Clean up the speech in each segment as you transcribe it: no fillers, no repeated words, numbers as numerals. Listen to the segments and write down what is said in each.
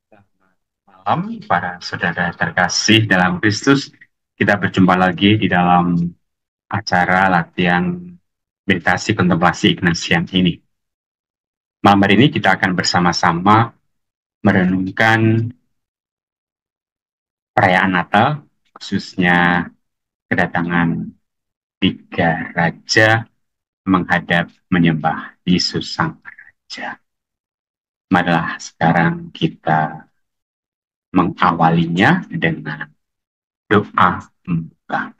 Selamat malam para saudara terkasih dalam Kristus. Kita berjumpa lagi di dalam acara latihan meditasi kontemplasi Ignatian ini. Malam hari ini kita akan bersama-sama merenungkan perayaan Natal, khususnya kedatangan tiga raja menghadap menyembah Yesus Sang Raja. Marilah sekarang kita mengawalinya dengan doa pembuka.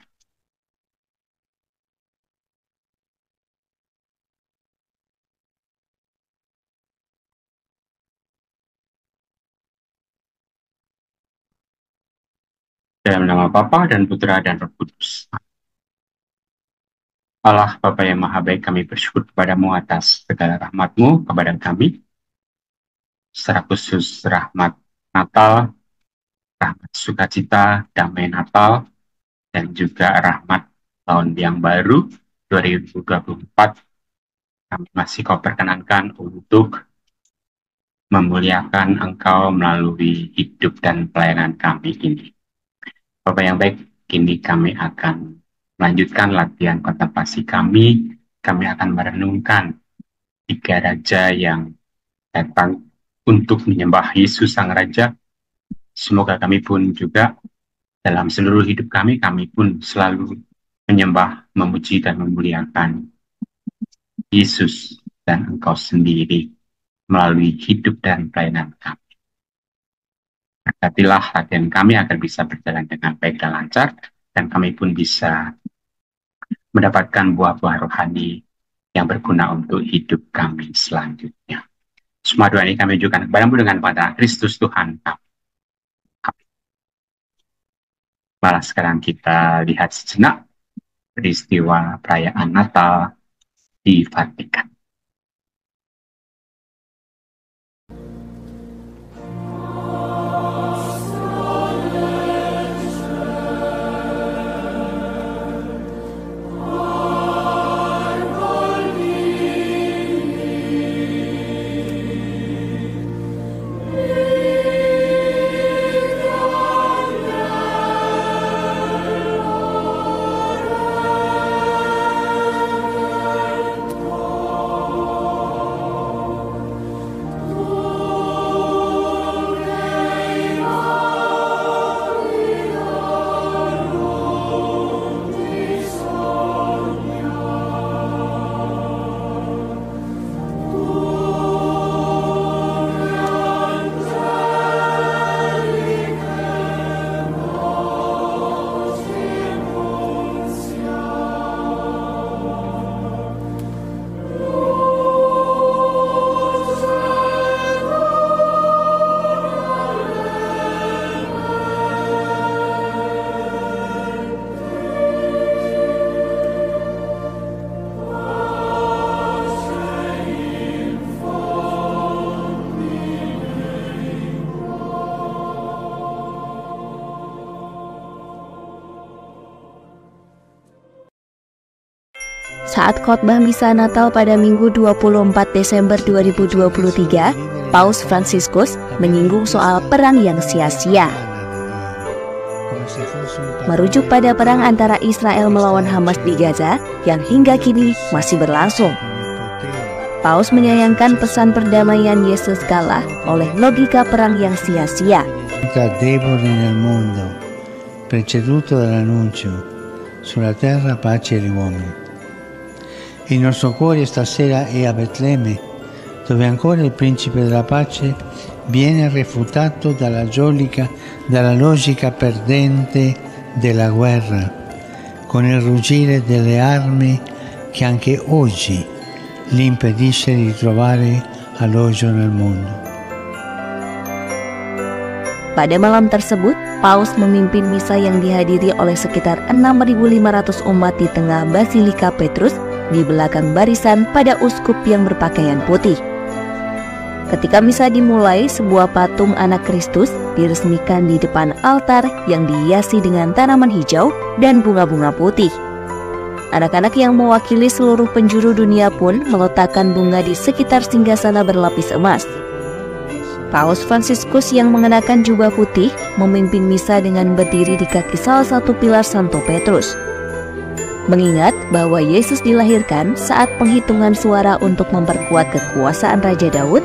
Dalam nama Bapa dan Putra dan Roh Kudus. Allah Bapa yang Maha Baik, kami bersyukur kepadamu atas segala rahmat-Mu kepada kami, secara khusus rahmat Natal, rahmat sukacita, damai Natal, dan juga rahmat tahun yang baru 2024. Kami masih Kau perkenankan untuk memuliakan Engkau melalui hidup dan pelayanan kami ini. Bapak yang baik, kini kami akan melanjutkan latihan kontemplasi kami. Kami akan merenungkan tiga raja yang datang untuk menyembah Yesus Sang Raja. Semoga kami pun juga dalam seluruh hidup kami pun selalu menyembah, memuji, dan memuliakan Yesus dan Engkau sendiri melalui hidup dan pelayanan kami. Berkatilah latihan kami agar bisa berjalan dengan baik dan lancar, dan kami pun bisa mendapatkan buah-buah rohani yang berguna untuk hidup kami selanjutnya. Semua doa ini kami ajukan kepadamu dengan pada Kristus Tuhan kami. Malah sekarang kita lihat sejenak peristiwa perayaan Natal di Vatikan. Saat khotbah misa Natal pada Minggu 24 Desember 2023, Paus Fransiskus menyinggung soal perang yang sia-sia. Merujuk pada perang antara Israel melawan Hamas di Gaza yang hingga kini masih berlangsung. Paus menyayangkan pesan perdamaian Yesus kalah oleh logika perang yang sia-sia. Debole nel mondo, preceduto dall'annuncio sulla terra pace agli uomini. Il nostro cuore stasera è a Betlemme, dove ancora il principe della pace viene refutato dalla logica perdente della guerra, con il ruggire delle armi che anche oggi gli impedisce di trovare alloggio nel mondo. Pada malam tersebut, Paus memimpin misa yang dihadiri oleh sekitar 6.500 umat di tengah Basilika Petrus di belakang barisan pada uskup yang berpakaian putih. Ketika misa dimulai, sebuah patung anak Kristus diresmikan di depan altar yang dihiasi dengan tanaman hijau dan bunga-bunga putih. Anak-anak yang mewakili seluruh penjuru dunia pun meletakkan bunga di sekitar singgasana berlapis emas. Paus Fransiskus yang mengenakan jubah putih memimpin misa dengan berdiri di kaki salah satu pilar Santo Petrus. Mengingat bahwa Yesus dilahirkan saat penghitungan suara untuk memperkuat kekuasaan Raja Daud,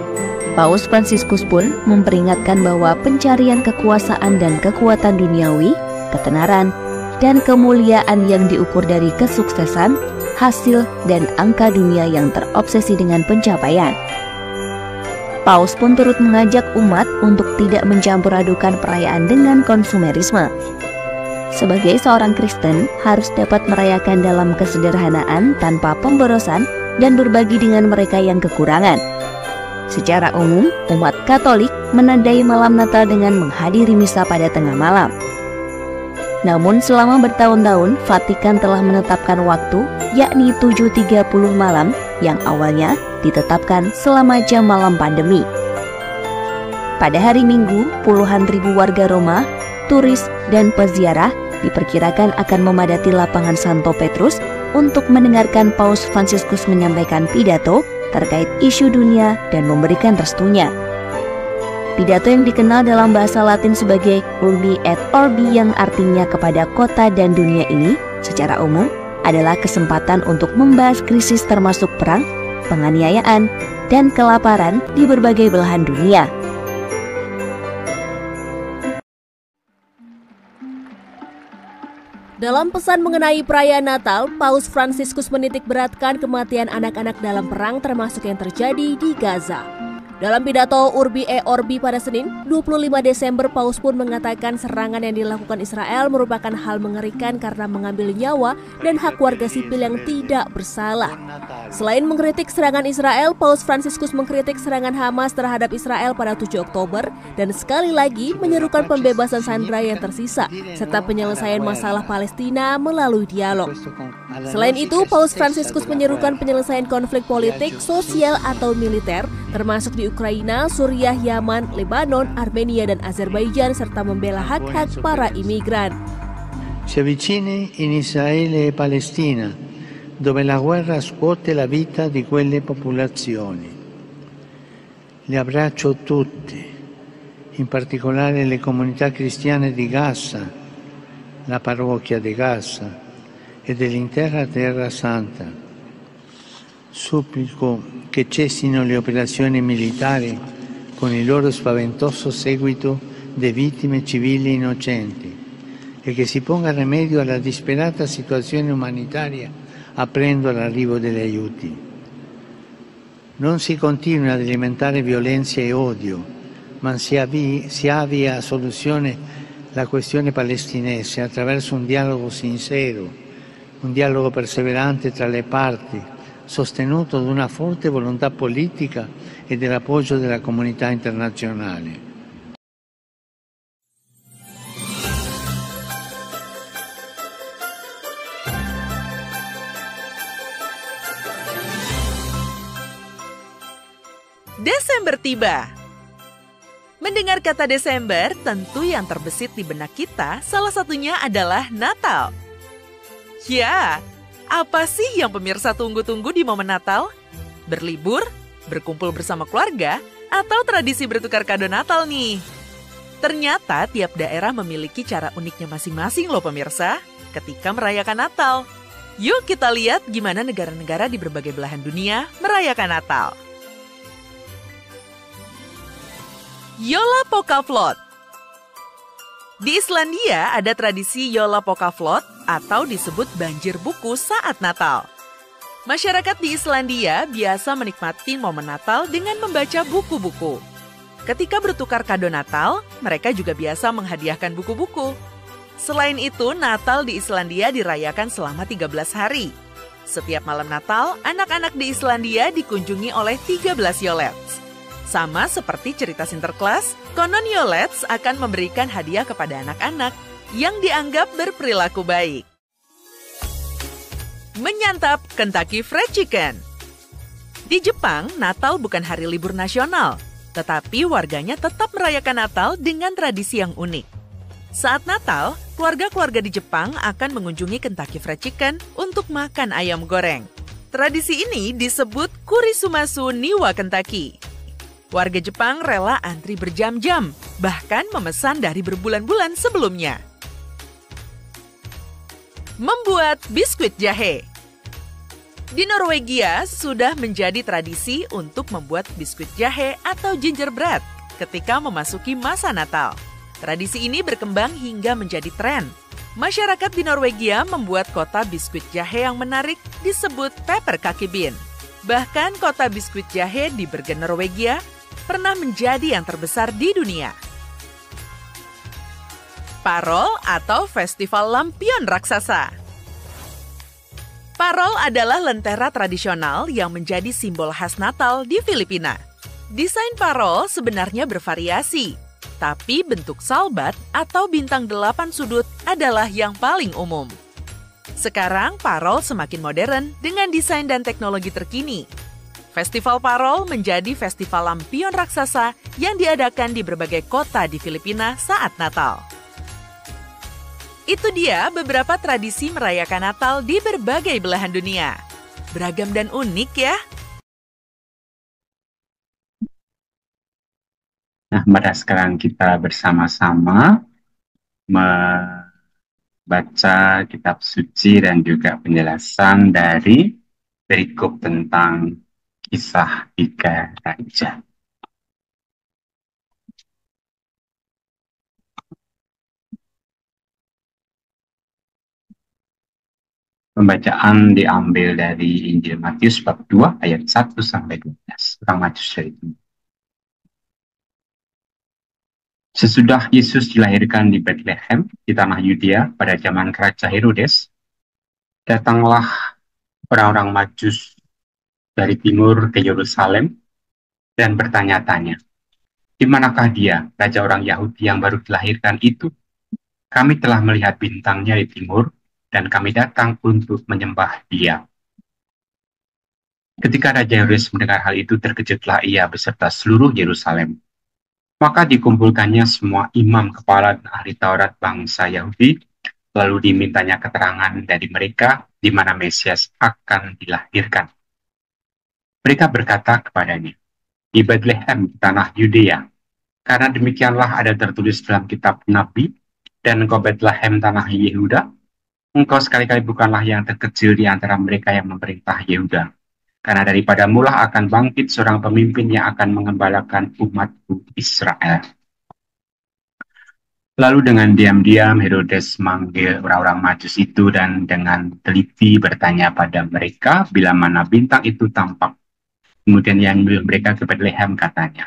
Paus Fransiskus pun memperingatkan bahwa pencarian kekuasaan dan kekuatan duniawi, ketenaran, dan kemuliaan yang diukur dari kesuksesan, hasil, dan angka dunia yang terobsesi dengan pencapaian. Paus pun turut mengajak umat untuk tidak mencampur adukan perayaan dengan konsumerisme. Sebagai seorang Kristen, harus dapat merayakan dalam kesederhanaan tanpa pemborosan dan berbagi dengan mereka yang kekurangan. Secara umum, umat Katolik menandai malam Natal dengan menghadiri misa pada tengah malam. Namun selama bertahun-tahun, Vatikan telah menetapkan waktu, yakni 7.30 malam, yang awalnya ditetapkan selama jam malam pandemi. Pada hari Minggu, puluhan ribu warga Roma, turis, dan peziarah diperkirakan akan memadati lapangan Santo Petrus untuk mendengarkan Paus Fransiskus menyampaikan pidato terkait isu dunia dan memberikan restunya. Pidato yang dikenal dalam bahasa Latin sebagai Urbi et Orbi yang artinya kepada kota dan dunia ini secara umum adalah kesempatan untuk membahas krisis termasuk perang, penganiayaan, dan kelaparan di berbagai belahan dunia. Dalam pesan mengenai perayaan Natal, Paus Fransiskus menitik beratkan kematian anak-anak dalam perang termasuk yang terjadi di Gaza. Dalam pidato Urbi et Orbi pada Senin, 25 Desember, Paus pun mengatakan serangan yang dilakukan Israel merupakan hal mengerikan karena mengambil nyawa dan hak warga sipil yang tidak bersalah. Selain mengkritik serangan Israel, Paus Fransiskus mengkritik serangan Hamas terhadap Israel pada 7 Oktober dan sekali lagi menyerukan pembebasan sandera yang tersisa serta penyelesaian masalah Palestina melalui dialog. Selain itu, Paus Fransiskus menyerukan penyelesaian konflik politik, sosial, atau militer termasuk di Ukraina, Suriah, Yaman, Lebanon, Armenia, dan Azerbaijan serta membela hak-hak para imigran. Si avvicina in Israele e Palestina, dove la guerra scuote la vita di quelle popolazioni. Li abbraccio tutti, in particolare le comunità cristiane di Gaza, la parrocchia di Gaza e dell'intera Terra Santa. Supplico che cessino le operazioni militari con il loro spaventoso seguito di vittime civili innocenti e che si ponga rimedio alla disperata situazione umanitaria aprendo l'arrivo degli aiuti. Non si continua ad alimentare violenza e odio, ma si avvia a soluzione la questione palestinese attraverso un dialogo sincero, un dialogo perseverante tra le parti, sostenuto da una forte volontà politica e dell'appoggio della comunità internazionale. Desember tiba. Mendengar kata Desember, tentu yang terbesit di benak kita salah satunya adalah Natal. Ya, apa sih yang pemirsa tunggu-tunggu di momen Natal? Berlibur, berkumpul bersama keluarga, atau tradisi bertukar kado Natal nih? Ternyata tiap daerah memiliki cara uniknya masing-masing loh pemirsa ketika merayakan Natal. Yuk kita lihat gimana negara-negara di berbagai belahan dunia merayakan Natal. Jólabokkaflót. Di Islandia ada tradisi Jólabokkaflót atau disebut banjir buku saat Natal. Masyarakat di Islandia biasa menikmati momen Natal dengan membaca buku-buku. Ketika bertukar kado Natal, mereka juga biasa menghadiahkan buku-buku. Selain itu, Natal di Islandia dirayakan selama 13 hari. Setiap malam Natal, anak-anak di Islandia dikunjungi oleh 13 Jolets. Sama seperti cerita Sinterklas, konon Jolets akan memberikan hadiah kepada anak-anak yang dianggap berperilaku baik. Menyantap Kentucky Fried Chicken. Di Jepang, Natal bukan hari libur nasional, tetapi warganya tetap merayakan Natal dengan tradisi yang unik. Saat Natal, keluarga-keluarga di Jepang akan mengunjungi Kentucky Fried Chicken untuk makan ayam goreng. Tradisi ini disebut Kurisumasu Niwa Kentucky. Warga Jepang rela antri berjam-jam, bahkan memesan dari berbulan-bulan sebelumnya. Membuat biskuit jahe. Di Norwegia sudah menjadi tradisi untuk membuat biskuit jahe atau gingerbread ketika memasuki masa Natal. Tradisi ini berkembang hingga menjadi tren. Masyarakat di Norwegia membuat kota biskuit jahe yang menarik disebut Pepperkakebyen. Bahkan kota biskuit jahe di Bergen, Norwegia pernah menjadi yang terbesar di dunia. Parol atau Festival Lampion Raksasa. Parol adalah lentera tradisional yang menjadi simbol khas Natal di Filipina. Desain parol sebenarnya bervariasi, tapi bentuk salbat atau bintang 8 sudut adalah yang paling umum. Sekarang parol semakin modern dengan desain dan teknologi terkini. Festival Parol menjadi festival lampion raksasa yang diadakan di berbagai kota di Filipina saat Natal. Itu dia beberapa tradisi merayakan Natal di berbagai belahan dunia. Beragam dan unik ya. Nah, pada sekarang kita bersama-sama membaca kitab suci dan juga penjelasan dari perikop tentang Kisah 3 Raja. Pembacaan diambil dari Injil Matius bab 2 ayat 1 sampai 12. Kurang maju dari itu. Sesudah Yesus dilahirkan di Bethlehem di tanah Yudea pada zaman Raja Herodes, datanglah orang-orang Majus dari timur ke Yerusalem dan bertanya-tanya, "Di manakah dia, raja orang Yahudi yang baru dilahirkan itu? Kami telah melihat bintangnya di timur dan kami datang untuk menyembah dia." Ketika Raja Herodes mendengar hal itu, terkejutlah ia beserta seluruh Yerusalem. Maka dikumpulkannya semua imam kepala dan ahli Taurat bangsa Yahudi, lalu dimintanya keterangan dari mereka di mana Mesias akan dilahirkan. Mereka berkata kepadanya, "Di Bethlehem, tanah Yudea, karena demikianlah ada tertulis dalam kitab Nabi, dan engkau Bethlehem, tanah Yehuda, engkau sekali-kali bukanlah yang terkecil di antara mereka yang memerintah Yehuda. Karena daripada mula akan bangkit seorang pemimpin yang akan mengembalakan umatku Israel." Lalu dengan diam-diam Herodes manggil orang-orang Majus itu dan dengan teliti bertanya pada mereka bila mana bintang itu tampak. Kemudian yang mereka ke Bethlehem katanya,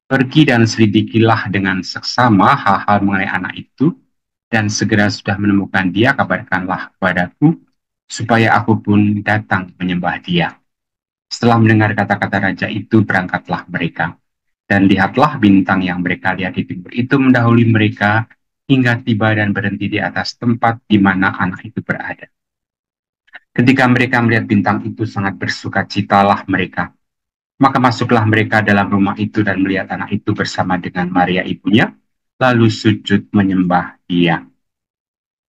"Pergi dan selidikilah dengan seksama hal-hal mengenai anak itu, dan segera sudah menemukan dia, kabarkanlah kepadaku, supaya aku pun datang menyembah dia." Setelah mendengar kata-kata raja itu, berangkatlah mereka. Dan lihatlah bintang yang mereka lihat di timur itu mendahului mereka hingga tiba dan berhenti di atas tempat di mana anak itu berada. Ketika mereka melihat bintang itu, sangat bersukacitalah mereka. Maka masuklah mereka dalam rumah itu dan melihat anak itu bersama dengan Maria ibunya, lalu sujud menyembah dia.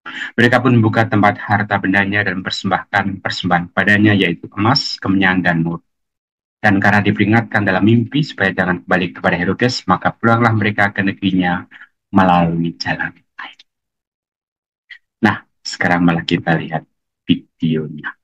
Mereka pun membuka tempat harta bendanya dan mempersembahkan persembahan padanya, yaitu emas, kemenyan, dan mur. Dan karena diperingatkan dalam mimpi supaya jangan kembali kepada Herodes, maka pulanglah mereka ke negerinya melalui jalan lain. Nah, sekarang malah kita lihat videonya.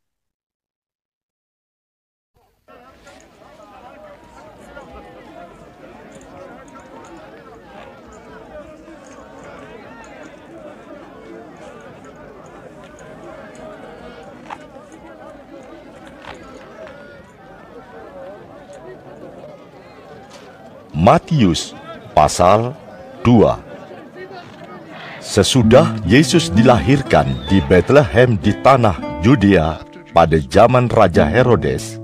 Matius pasal 2. Sesudah Yesus dilahirkan di Bethlehem di tanah Yudea pada zaman Raja Herodes,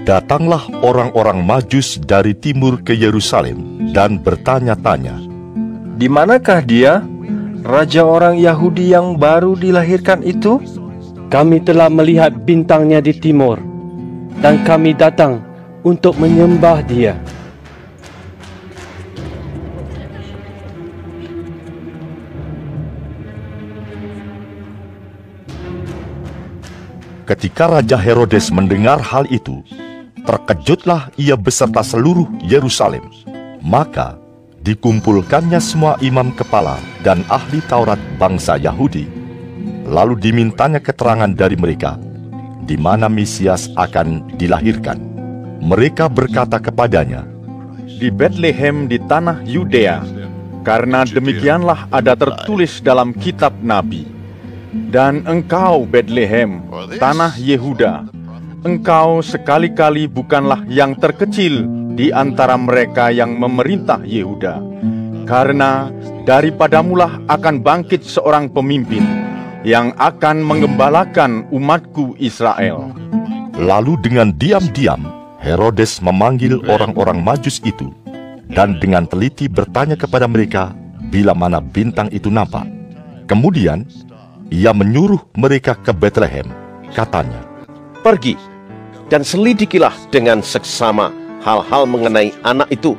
datanglah orang-orang Majus dari timur ke Yerusalem dan bertanya-tanya, "Di manakah dia, raja orang Yahudi yang baru dilahirkan itu? Kami telah melihat bintangnya di timur, dan kami datang untuk menyembah dia." Ketika Raja Herodes mendengar hal itu, terkejutlah ia beserta seluruh Yerusalem. Maka dikumpulkannya semua imam kepala dan ahli Taurat bangsa Yahudi. Lalu dimintanya keterangan dari mereka, di mana Mesias akan dilahirkan. Mereka berkata kepadanya, di Bethlehem di tanah Yudea, karena demikianlah ada tertulis dalam kitab Nabi. Dan engkau Bethlehem, tanah Yehuda, engkau sekali-kali bukanlah yang terkecil di antara mereka yang memerintah Yehuda, karena daripadamulah akan bangkit seorang pemimpin yang akan menggembalakan umatku Israel. Lalu dengan diam-diam Herodes memanggil orang-orang Majus itu, dan dengan teliti bertanya kepada mereka bila mana bintang itu nampak. Kemudian ia menyuruh mereka ke Bethlehem. Katanya, pergi dan selidikilah dengan seksama hal-hal mengenai anak itu,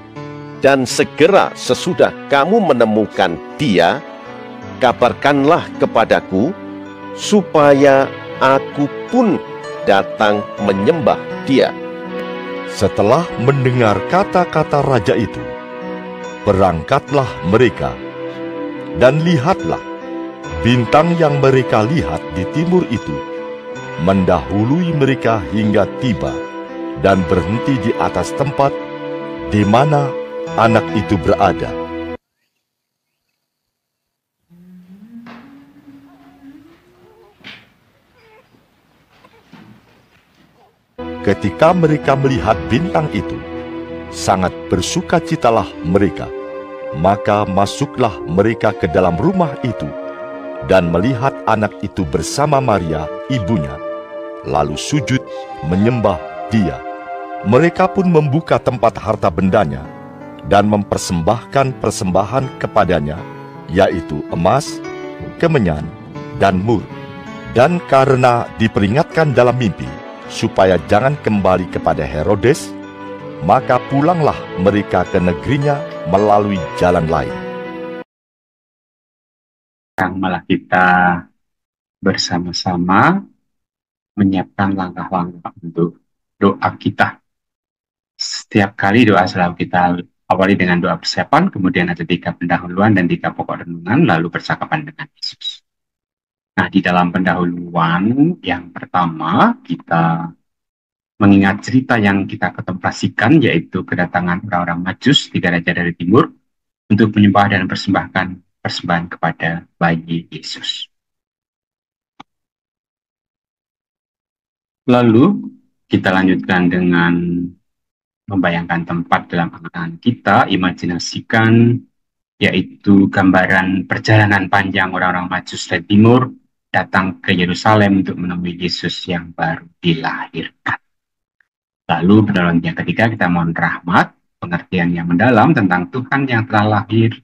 dan segera sesudah kamu menemukan dia, kabarkanlah kepadaku, supaya aku pun datang menyembah dia. Setelah mendengar kata-kata raja itu, berangkatlah mereka, dan lihatlah, bintang yang mereka lihat di timur itu mendahului mereka hingga tiba dan berhenti di atas tempat di mana anak itu berada. Ketika mereka melihat bintang itu, sangat bersukacitalah mereka. Maka masuklah mereka ke dalam rumah itu, dan melihat anak itu bersama Maria, ibunya, lalu sujud menyembah dia. Mereka pun membuka tempat harta bendanya, dan mempersembahkan persembahan kepadanya, yaitu emas, kemenyan, dan mur. Dan karena diperingatkan dalam mimpi, supaya jangan kembali kepada Herodes, maka pulanglah mereka ke negerinya melalui jalan lain. Sekarang malah kita bersama-sama menyiapkan langkah-langkah untuk doa kita. Setiap kali doa selalu kita awali dengan doa persiapan, kemudian ada 3 pendahuluan dan 3 pokok renungan, lalu percakapan dengan Yesus. Nah, di dalam pendahuluan yang pertama, kita mengingat cerita yang kita kontemplasikan, yaitu kedatangan orang-orang Majus, 3 raja dari timur, untuk menyembah dan persembahkan persembahan kepada bayi Yesus. Lalu, kita lanjutkan dengan membayangkan tempat dalam angan-angan kita, imajinasikan, yaitu gambaran perjalanan panjang orang-orang Majus dari timur, datang ke Yerusalem untuk menemui Yesus yang baru dilahirkan. Lalu pendahuluan yang ketiga kita mohon rahmat, pengertian yang mendalam tentang Tuhan yang telah lahir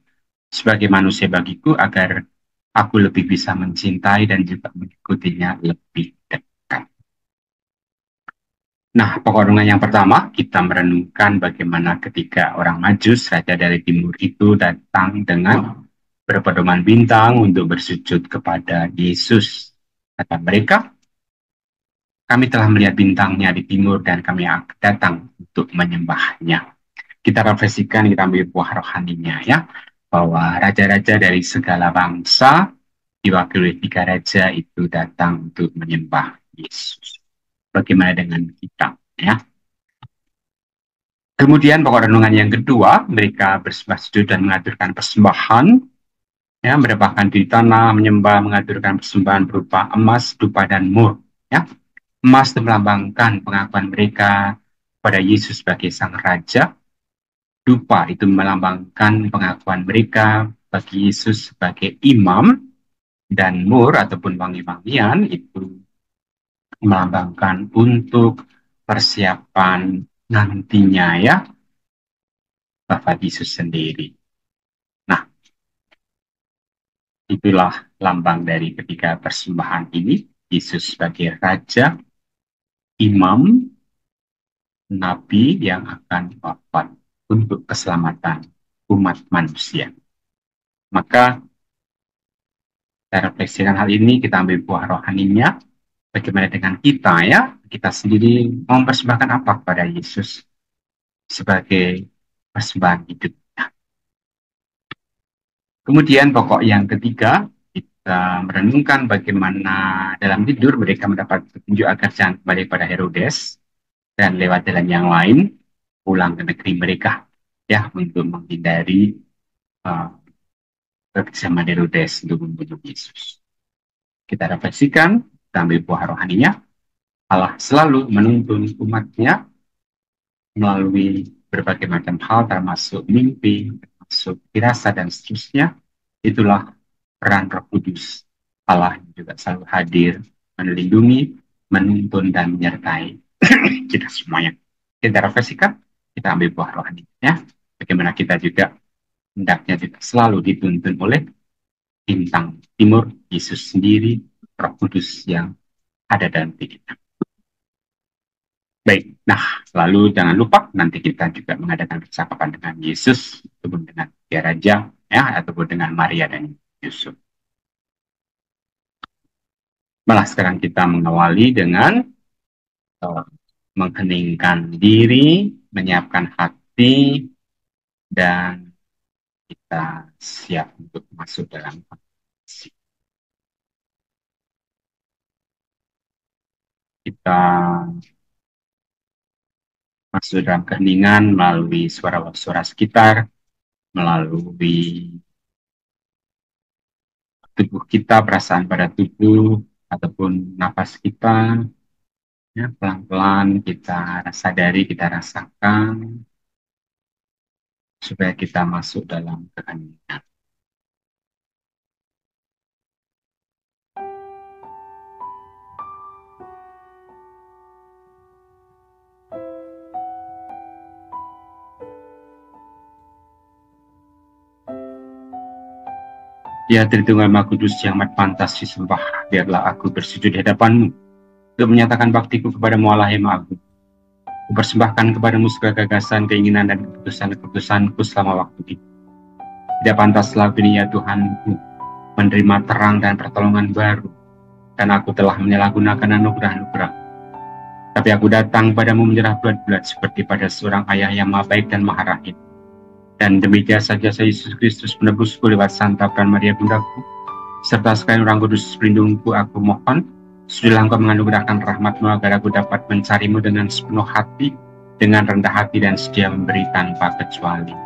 sebagai manusia bagiku, agar aku lebih bisa mencintai dan juga mengikutinya lebih dekat. Nah, pokok renungan yang pertama, kita merenungkan bagaimana ketika orang Majus, raja dari timur itu datang dengan berpedoman bintang untuk bersujud kepada Yesus. Kata mereka, kami telah melihat bintangnya di timur dan kami akan datang untuk menyembahnya. Kita refleksikan, kita ambil buah rohaninya ya, bahwa raja-raja dari segala bangsa diwakili 3 raja itu datang untuk menyembah Yesus. Bagaimana dengan kita ya? Kemudian pokok renungan yang kedua, mereka bersembah sujud dan mengaturkan persembahan, ya, mendapatkan di tanah, menyembah, mengaturkan persembahan berupa emas, dupa, dan mur. Ya. Emas itu melambangkan pengakuan mereka pada Yesus sebagai Sang Raja. Dupa itu melambangkan pengakuan mereka bagi Yesus sebagai imam. Dan mur ataupun wangi-wangian itu melambangkan untuk persiapan nantinya ya, Bapak Yesus sendiri. Itulah lambang dari ketiga persembahan ini, Yesus sebagai Raja, Imam, Nabi yang akan wafat untuk keselamatan umat manusia. Maka, kita refleksikan hal ini, kita ambil buah rohaninya, bagaimana dengan kita ya, kita sendiri mempersembahkan apa kepada Yesus sebagai persembahan hidup. Kemudian pokok yang ketiga, kita merenungkan bagaimana dalam tidur mereka mendapat petunjuk agar jangan kembali pada Herodes dan lewat jalan yang lain pulang ke negeri mereka, ya, untuk menghindari kekejaman Herodes untuk membunuh Yesus. Kita refleksikan, kita ambil buah rohaninya. Allah selalu menuntun umatnya melalui berbagai macam hal, termasuk mimpi, termasuk firasat, dan seterusnya. Itulah peran Roh Kudus. Allah juga selalu hadir, melindungi, menuntun, dan menyertai kita semuanya. Kita refleksikan, kita ambil buah rohaninya. Bagaimana kita juga hendaknya juga selalu dituntun oleh bintang timur, Yesus sendiri, Roh Kudus yang ada dalam diri kita. Baik, nah lalu jangan lupa nanti kita juga mengadakan percakapan dengan Yesus, ataupun dengan Dia Raja, ya, ataupun dengan Maria dan Yusuf. Malah sekarang kita mengawali dengan mengheningkan diri, menyiapkan hati, dan kita siap untuk masuk dalam kontemplasi. Kita masuk dalam keheningan melalui suara-suara sekitar, melalui tubuh kita, perasaan pada tubuh, ataupun napas kita. Ya, pelan-pelan kita sadari, kita rasakan, supaya kita masuk dalam keheningan. Ya Tritunggal Maha Kudus yang amat pantas disembah, biarlah aku bersujud di hadapan-Mu untuk menyatakan baktiku kepadamu Allah yang Maha Agung. Kupersembahkan kepadamu segala gagasan, keinginan, dan keputusan-keputusanku selama waktu ini. Tidak pantaslah ini ya Tuhanku, menerima terang dan pertolongan baru, dan aku telah menyalahgunakan anugerah-anugerah. Tapi aku datang padamu menyerah bulat-bulat seperti pada seorang ayah yang maha baik dan maha rahim. Dan demi jasa-jasa Yesus Kristus menebusku lewat santapan Maria Bundaku, serta sekalian orang kudus pelindungku, aku mohon, sudilah Engkau menganugerahkan rahmat-Mu agar aku dapat mencari-Mu dengan sepenuh hati, dengan rendah hati dan sedia memberi tanpa kecuali.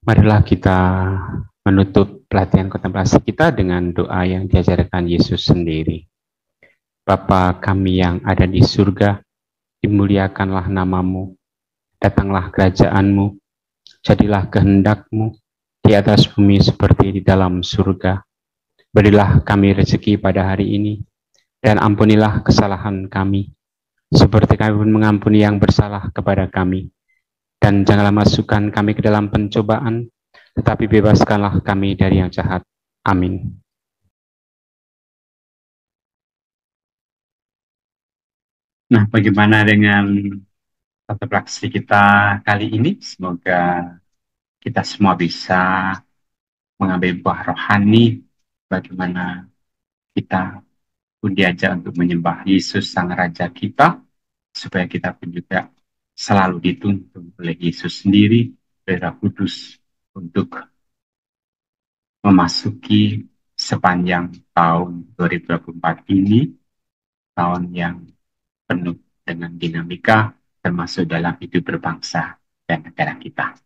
Marilah kita menutup pelatihan kontemplasi kita dengan doa yang diajarkan Yesus sendiri. Bapa kami yang ada di surga, dimuliakanlah namamu, datanglah kerajaanmu, jadilah kehendak-mu di atas bumi seperti di dalam surga. Berilah kami rezeki pada hari ini, dan ampunilah kesalahan kami, seperti kami pun mengampuni yang bersalah kepada kami. Dan janganlah masukkan kami ke dalam pencobaan, tetapi bebaskanlah kami dari yang jahat. Amin. Nah, bagaimana dengan kontemplasi kita kali ini? Semoga kita semua bisa mengambil buah rohani, bagaimana kita pun diajak untuk menyembah Yesus Sang Raja kita, supaya kita pun juga selalu dituntun oleh Yesus sendiri, oleh Roh Kudus, untuk memasuki sepanjang tahun 2024 ini, tahun yang penuh dengan dinamika, termasuk dalam hidup berbangsa dan negara kita.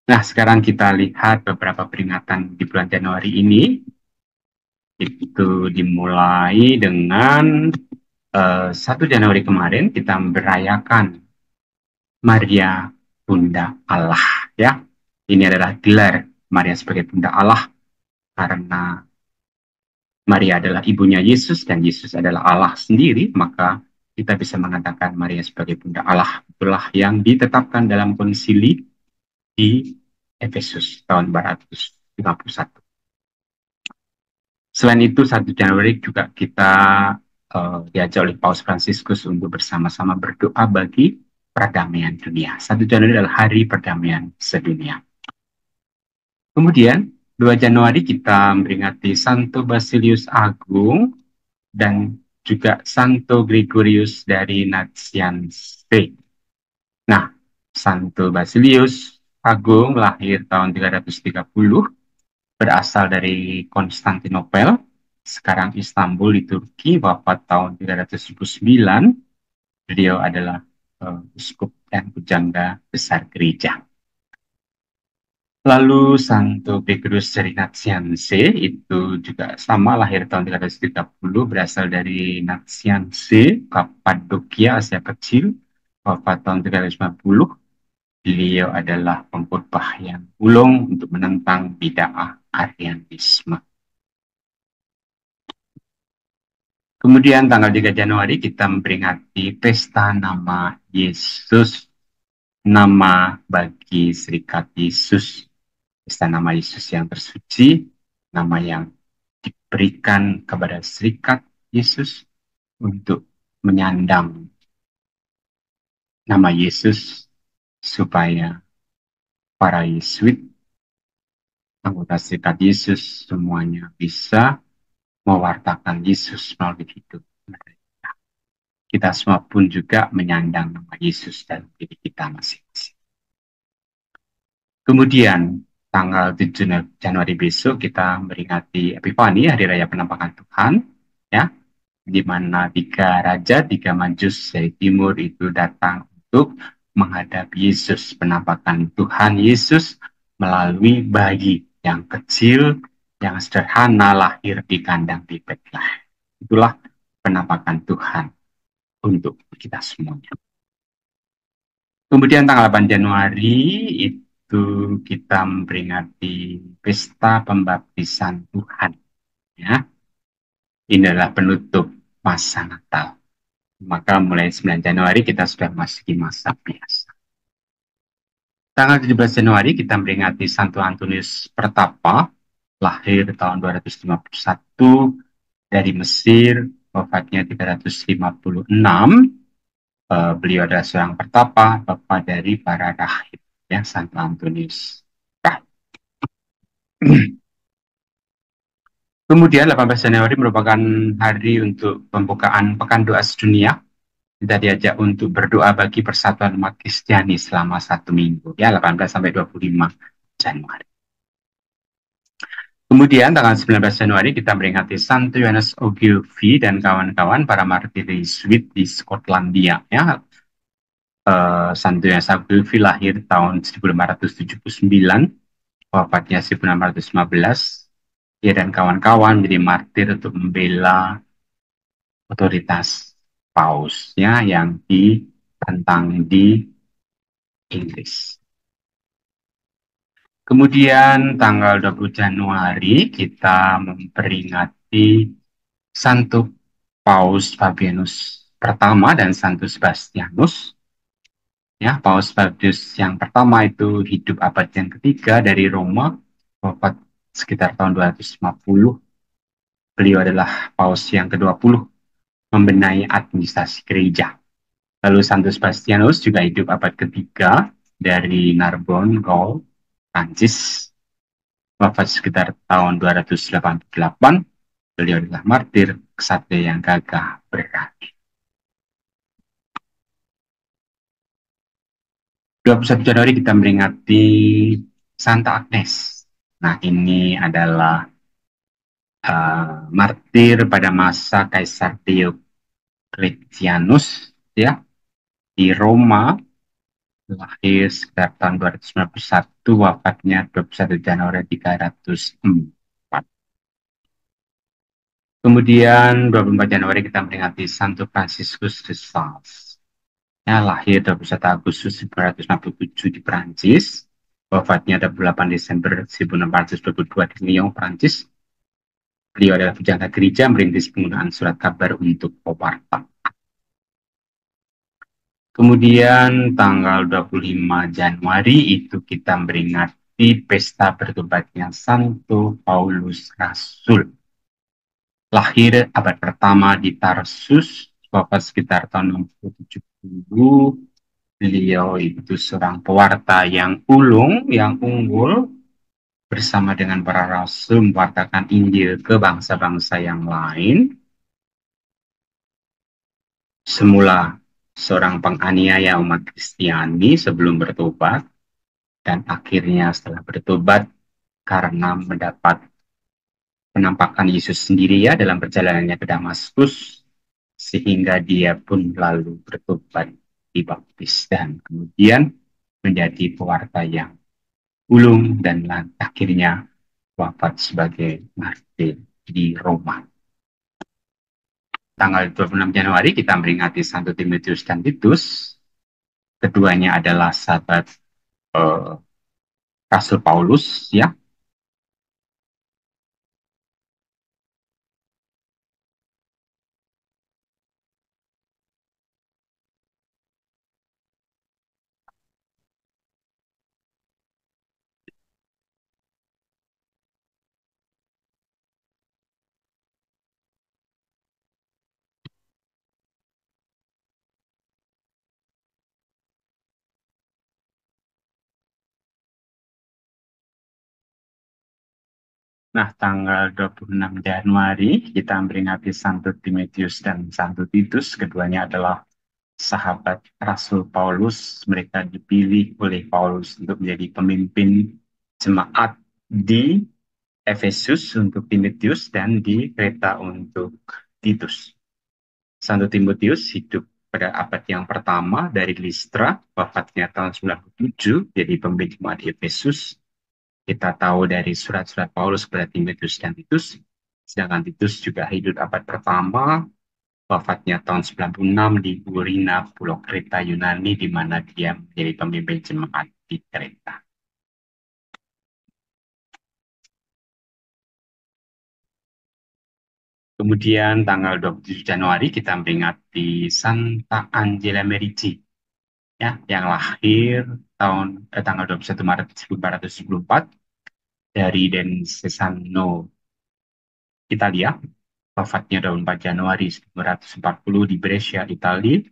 Nah, sekarang kita lihat beberapa peringatan di bulan Januari ini. Itu dimulai dengan 1 Januari kemarin kita merayakan Maria Bunda Allah, ya. Ini adalah gelar Maria sebagai Bunda Allah karena Maria adalah ibunya Yesus dan Yesus adalah Allah sendiri, maka kita bisa mengatakan Maria sebagai Bunda Allah. Itulah yang ditetapkan dalam konsili di Efesus tahun 451. Selain itu, 1 Januari juga kita diajak oleh Paus Fransiskus untuk bersama-sama berdoa bagi perdamaian dunia. 1 Januari adalah Hari Perdamaian Sedunia. Kemudian, 2 Januari kita memperingati Santo Basilius Agung dan juga Santo Gregorius dari Nazianze. Nah, Santo Basilius Agung lahir tahun 330, berasal dari Konstantinopel, sekarang Istanbul di Turki, wafat tahun 379. Beliau adalah uskup dan pujangga besar gereja. Lalu Santo Gregorius dari Nazianze itu juga sama, lahir tahun 330, berasal dari Nazianze, Kapadokia, Asia Kecil, wafat tahun 350. Beliau adalah pengkhotbah yang ulung untuk menentang bid'ah Arianisme. Kemudian tanggal 3 Januari kita memperingati pesta nama Yesus, nama bagi Serikat Yesus. Pesta nama Yesus yang tersuci, nama yang diberikan kepada Serikat Yesus untuk menyandang nama Yesus supaya para Yesuit, anggota Serikat Yesus, semuanya bisa mewartakan Yesus melalui hidup mereka. Kita semua pun juga menyandang nama Yesus dalam diri kita masing-masing. Kemudian tanggal 7 Januari besok kita memperingati Epifani, Hari Raya Penampakan Tuhan, ya, di mana 3 raja, 3 majus dari timur itu datang untuk menghadap Yesus. Penampakan Tuhan Yesus melalui bayi yang kecil, yang sederhana, lahir di kandang di Betlehem. Itulah penampakan Tuhan untuk kita semuanya. Kemudian tanggal 8 Januari itu kita memperingati pesta pembaptisan Tuhan. Ya. Ini adalah penutup masa Natal. Maka mulai 9 Januari kita sudah memasuki masa biasa. Tanggal 17 Januari kita memperingati Santo Antonius Pertapa, lahir tahun 251 dari Mesir, wafatnya 356. Beliau adalah seorang pertapa, bapak dari para rahib, ya, Santo Antonius. Kemudian 18 Januari merupakan hari untuk pembukaan Pekan Doa Sedunia. Kita diajak untuk berdoa bagi persatuan umat Kristiani selama 1 minggu, ya, 18 sampai 25 Januari. Kemudian tanggal 19 Januari kita memperingati Santo Yohanes Ogilvie dan kawan-kawan, para martir Yesuit di Skotlandia, ya. Santo Yohanes Akwilvi lahir tahun 1579, wafatnya 1615. Ia dan kawan-kawan menjadi martir untuk membela otoritas pausnya yang ditentang di Inggris. Kemudian tanggal 20 Januari kita memperingati Santo Paus Fabianus pertama dan Santo Sebastianus. Ya, Paus Fabius yang pertama itu hidup abad yang ketiga dari Roma, wafat sekitar tahun 250. Beliau adalah Paus yang ke-20, membenahi administrasi gereja. Lalu Santo Sebastianus juga hidup abad ketiga dari Narbonne, Gaul, Prancis, wafat sekitar tahun 288. Beliau adalah martir kesatria yang gagah berani. 21 Januari kita memperingati Santa Agnes. Nah, ini adalah martir pada masa Kaisar Diocletianus, ya, di Roma, lahir sekitar tahun 291, wafatnya 21 Januari 304. Kemudian 24 Januari kita memperingati Santo Franciscus de Sales. Ya, lahir 21 Agustus 1957 di Prancis, wafatnya 28 Desember 1622 di Lyon, Prancis. Beliau adalah pujangga gereja, merintis penggunaan surat kabar untuk pewarta. Kemudian tanggal 25 Januari itu kita memperingati pesta bertobatnya Santo Paulus Rasul. Lahir abad pertama di Tarsus, wafat sekitar tahun 670. Beliau itu seorang pewarta yang ulung, yang unggul, bersama dengan para rasul mewartakan Injil ke bangsa-bangsa yang lain. Semula seorang penganiaya umat Kristiani sebelum bertobat, dan akhirnya setelah bertobat karena mendapat penampakan Yesus sendiri ya dalam perjalanannya ke Damaskus, sehingga dia pun lalu bertobat, dibaptis, dan kemudian menjadi pewarta yang ulung dan akhirnya wafat sebagai martir di Roma. Tanggal 26 Januari kita memperingati Santo Timotius dan Titus. Keduanya adalah sahabat Rasul Paulus, ya. Nah, tanggal 26 Januari kita memperingati Santo Timotius dan Santo Titus. Keduanya adalah sahabat Rasul Paulus. Mereka dipilih oleh Paulus untuk menjadi pemimpin jemaat di Efesus untuk Timotius dan di Kreta untuk Titus. Santo Timotius hidup pada abad yang pertama dari Listra, wafatnya tahun 97, jadi pemimpin jemaat di Efesus. Kita tahu dari surat-surat Paulus kepada Timotius dan Titus, sedangkan Titus juga hidup abad pertama, wafatnya tahun 96 di Burina, Pulau Kreta, Yunani, di mana dia menjadi pemimpin jemaat di Kreta. Kemudian tanggal 27 Januari kita memperingati Santa Angela Merici, ya, yang lahir tanggal 21 Maret 1474 dari Desenzano, Italia. Wafatnya 24 Januari 1940 di Brescia, Italia.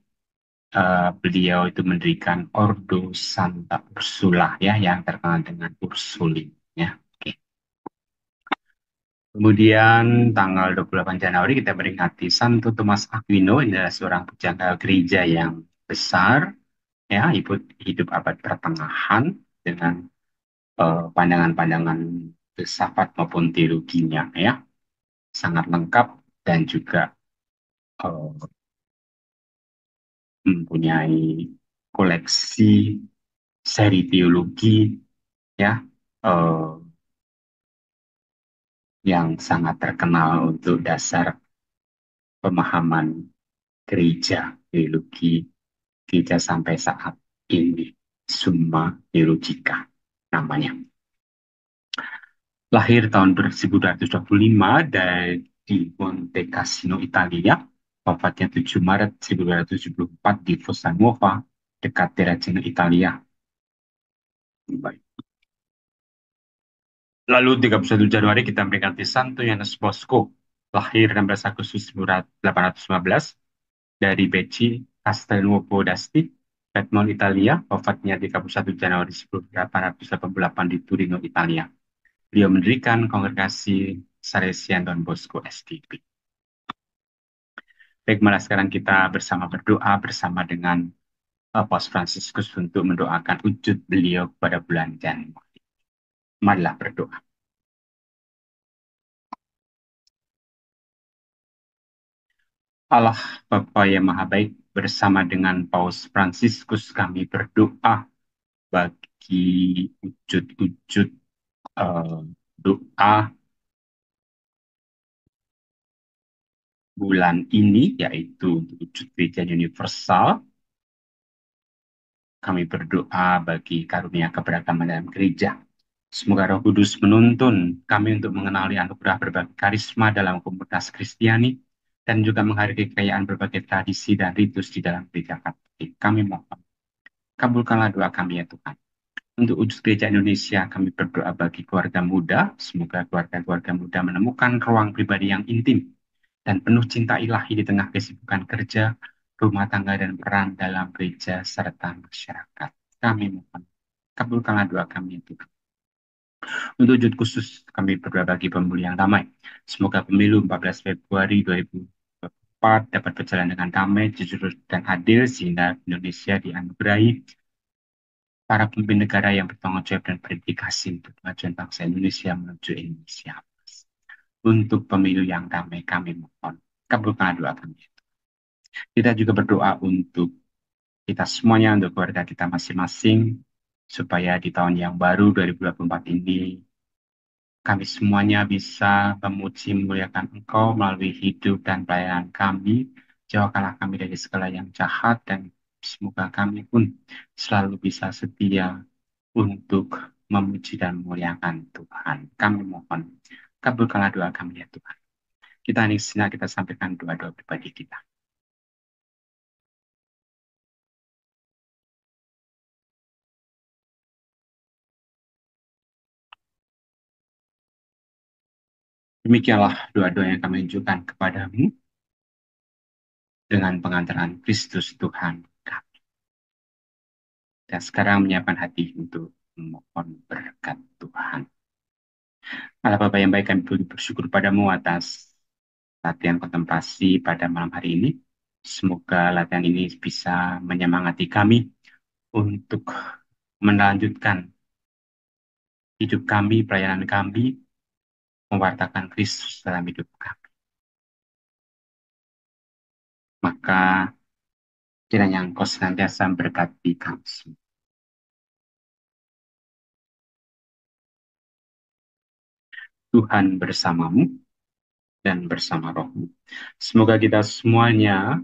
Beliau itu mendirikan Ordo Santa Ursula, ya, yang terkenal dengan Ursulin, ya. Oke. Kemudian tanggal 28 Januari kita memperingati Santo Thomas Aquino. Ini adalah seorang pujangga gereja yang besar, ya, hidup abad pertengahan dengan pandangan-pandangan filsafat maupun teologinya, ya, sangat lengkap dan juga mempunyai koleksi seri teologi ya yang sangat terkenal untuk dasar pemahaman gereja, teologi gereja sampai saat ini, Summa Theologica namanya. Lahir tahun 1225 di Monte Cassino, Italia. Wafatnya 7 Maret 1274 di Fossa Nuova, dekat Terracina, Italia. Baik. Lalu 31 Januari kita memperingati Santo Yohanes Bosco, lahir 16 Agustus 1815 dari Becci, Castelnuovo d'Asti, Piedmont, Italia. Wafatnya 31 Januari 1888 di Torino, Italia. Beliau mendirikan kongregasi Salesian Don Bosco STB. Baik, malah sekarang kita bersama berdoa bersama dengan Paus Fransiskus untuk mendoakan wujud beliau pada bulan Januari. Marilah berdoa. Allah Bapa yang Maha Baik, bersama dengan Paus Fransiskus kami berdoa bagi wujud-wujud doa bulan ini, yaitu wujud gereja universal. Kami berdoa bagi karunia keberagaman dalam gereja. Semoga Roh Kudus menuntun kami untuk mengenali anugerah berbagai karisma dalam komunitas Kristiani dan juga menghargai kekayaan berbagai tradisi dan ritus di dalam gereja Katolik. Kami mohon, kabulkanlah doa kami ya Tuhan. Untuk wujud gereja Indonesia, kami berdoa bagi keluarga muda. Semoga keluarga-keluarga muda menemukan ruang pribadi yang intim dan penuh cinta ilahi di tengah kesibukan kerja, rumah tangga, dan peran dalam gereja serta masyarakat. Kami mohon, kabulkanlah doa kami ya Tuhan. Untuk wujud khusus, kami berdoa bagi pemilu yang damai. Semoga pemilu 14 Februari 2024 dapat berjalan dengan damai, jujur, dan adil, sehingga Indonesia dianugerahi para pemimpin negara yang bertanggung jawab dan berdedikasi untuk kemajuan bangsa Indonesia menuju Indonesia. Untuk pemilu yang damai, kami mohon, kabulkanlah doa kami. Kita juga berdoa untuk kita semuanya, untuk keluarga kita masing-masing, supaya di tahun yang baru 2024 ini, kami semuanya bisa memuji memuliakan Engkau melalui hidup dan pelayanan kami. Jauhkanlah kami dari segala yang jahat, dan semoga kami pun selalu bisa setia untuk memuji dan memuliakan Tuhan. Kami mohon, kabulkanlah doa kami ya Tuhan. Kita ini sejenak kita sampaikan doa-doa pribadi kita. Demikianlah doa-doa yang kami tunjukkan kepadamu dengan pengantaran Kristus Tuhan kami. Dan sekarang menyiapkan hati untuk memohon berkat Tuhan. Allah Bapa yang baik, kami bersyukur padamu atas latihan kontemplasi pada malam hari ini. Semoga latihan ini bisa menyemangati kami untuk melanjutkan hidup kami, pelayanan kami, mewartakan Kristus dalam hidup kami. Maka kiranya Engkau senantiasa memberkati kami semua. Tuhan bersamamu dan bersama rohmu. Semoga kita semuanya,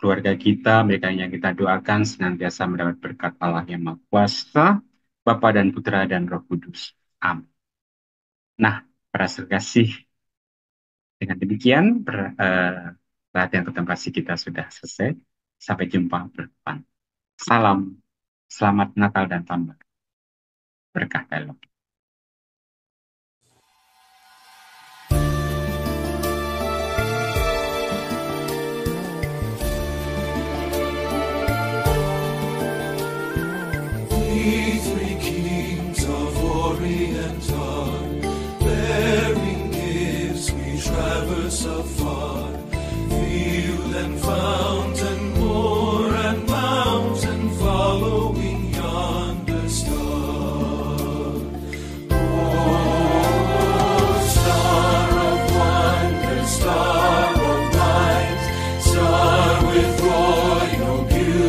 keluarga kita, mereka yang kita doakan, senantiasa mendapat berkat Allah yang Maha Kuasa, Bapa dan Putra dan Roh Kudus. Amin. Nah, para sekasih, dengan demikian latihan kontemplasi kita sudah selesai. Sampai jumpa berdepan. Salam, selamat Natal dan tambah berkah dalam. Afar, field and fountain, moor and mountain, following yonder star. Oh, star of wonder, star of light, star with royal beauty.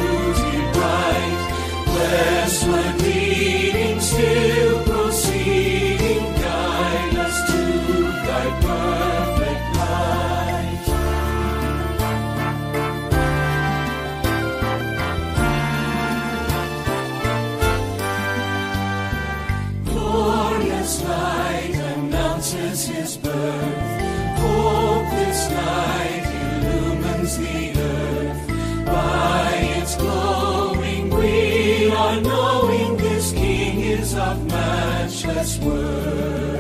last word.